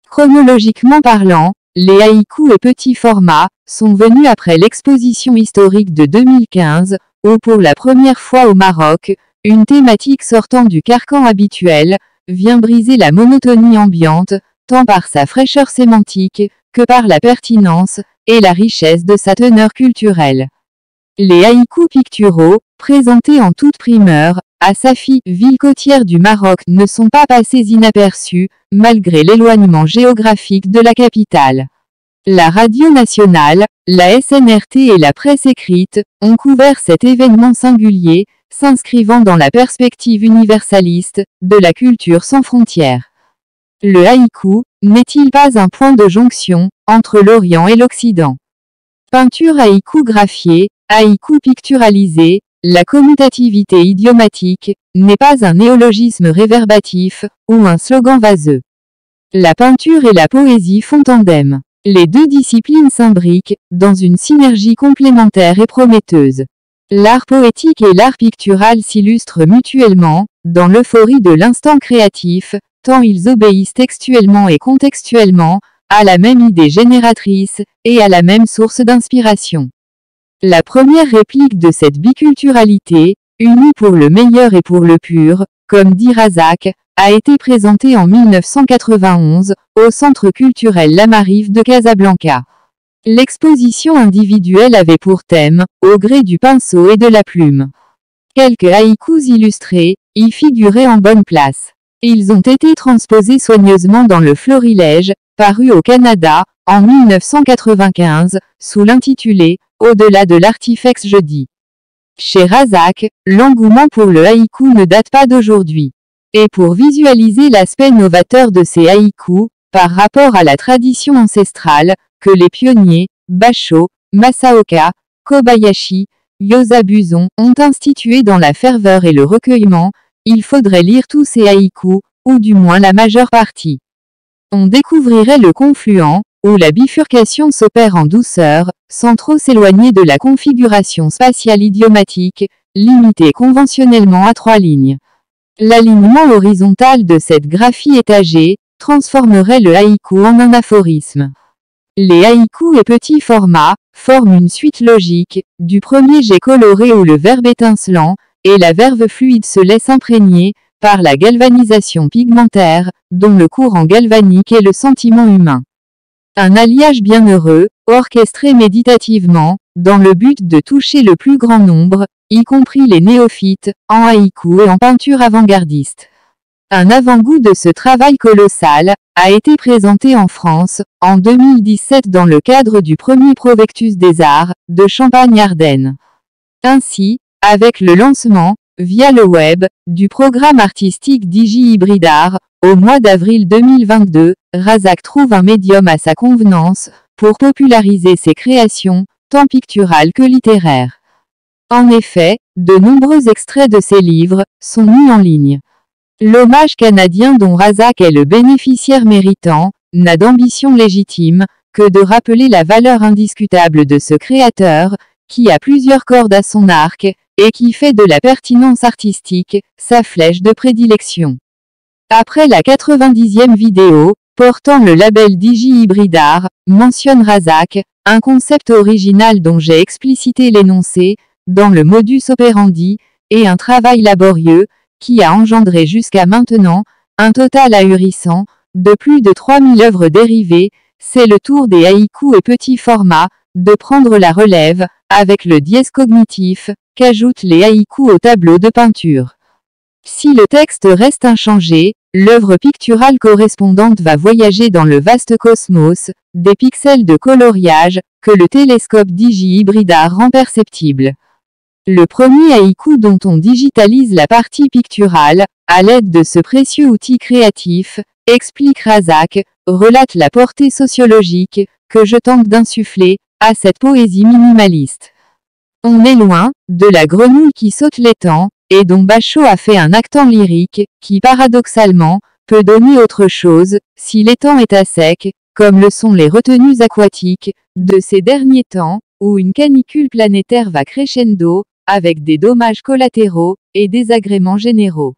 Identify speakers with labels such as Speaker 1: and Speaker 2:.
Speaker 1: Chronologiquement parlant, les haïkus et petits formats sont venus après l'exposition historique de 2015, où pour la première fois au Maroc, une thématique sortant du carcan habituel vient briser la monotonie ambiante, tant par sa fraîcheur sémantique que par la pertinence et la richesse de sa teneur culturelle. Les haïkus picturaux, présentés en toute primeur, à Safi, ville côtière du Maroc, ne sont pas passés inaperçus, malgré l'éloignement géographique de la capitale. La radio nationale, la SNRT et la presse écrite ont couvert cet événement singulier, s'inscrivant dans la perspective universaliste de la culture sans frontières. Le haïku n'est-il pas un point de jonction entre l'Orient et l'Occident? Peinture haïku-graphiée, haïku picturalisé, la commutativité idiomatique n'est pas un néologisme réverbatif ou un slogan vaseux. La peinture et la poésie font tandem. Les deux disciplines s'imbriquent dans une synergie complémentaire et prometteuse. L'art poétique et l'art pictural s'illustrent mutuellement, dans l'euphorie de l'instant créatif, tant ils obéissent textuellement et contextuellement à la même idée génératrice et à la même source d'inspiration. La première réplique de cette biculturalité, unie pour le meilleur et pour le pur, comme dit Razak, a été présentée en 1991, au Centre culturel Lamarive de Casablanca. L'exposition individuelle avait pour thème, au gré du pinceau et de la plume. Quelques haïkus illustrés y figuraient en bonne place. Ils ont été transposés soigneusement dans le Florilège, paru au Canada, en 1995, sous l'intitulé « Au-delà de l'artifex jeudi ». Chez Razak, l'engouement pour le haïku ne date pas d'aujourd'hui. Et pour visualiser l'aspect novateur de ces haïkus, par rapport à la tradition ancestrale, que les pionniers, Basho, Masaoka, Kobayashi, Yosabuzon ont institué dans la ferveur et le recueillement, il faudrait lire tous ces haïkus, ou du moins la majeure partie. On découvrirait le confluent, où la bifurcation s'opère en douceur, sans trop s'éloigner de la configuration spatiale idiomatique, limitée conventionnellement à 3 lignes. L'alignement horizontal de cette graphie étagée transformerait le haïku en un aphorisme. Les haïkus et petits formats forment une suite logique, du premier jet coloré où le verbe étincelant et la verve fluide se laissent imprégner par la galvanisation pigmentaire, dont le courant galvanique est le sentiment humain. Un alliage bienheureux, orchestré méditativement, dans le but de toucher le plus grand nombre, y compris les néophytes, en haïku et en peinture avant-gardiste. Un avant-goût de ce travail colossal a été présenté en France, en 2017 dans le cadre du premier Provectus des Arts, de Champagne-Ardenne. Ainsi, avec le lancement, via le web, du programme artistique DigiHybridArt, au mois d'avril 2022, Razak trouve un médium à sa convenance, pour populariser ses créations, tant picturales que littéraires. En effet, de nombreux extraits de ses livres sont mis en ligne. L'hommage canadien dont Razak est le bénéficiaire méritant, n'a d'ambition légitime, que de rappeler la valeur indiscutable de ce créateur, qui a plusieurs cordes à son arc, et qui fait de la pertinence artistique, sa flèche de prédilection. Après la 90e vidéo, portant le label DigiHybridArt, mentionne Razak, un concept original dont j'ai explicité l'énoncé, dans le modus operandi, et un travail laborieux, qui a engendré jusqu'à maintenant, un total ahurissant, de plus de 3000 œuvres dérivées, c'est le tour des haïkus et petits formats, de prendre la relève, avec le dièse cognitif, qu'ajoutent les haïkus au tableau de peinture. Si le texte reste inchangé, l'œuvre picturale correspondante va voyager dans le vaste cosmos, des pixels de coloriage, que le télescope DigiHybridArt rend perceptible. Le premier haïku dont on digitalise la partie picturale, à l'aide de ce précieux outil créatif, explique Razak, relate la portée sociologique, que je tente d'insuffler, à cette poésie minimaliste. On est loin, de la grenouille qui saute l'étang, et dont Basho a fait un actant lyrique, qui paradoxalement, peut donner autre chose, si l'étang est à sec, comme le sont les retenues aquatiques, de ces derniers temps, où une canicule planétaire va crescendo, avec des dommages collatéraux, et désagréments généraux.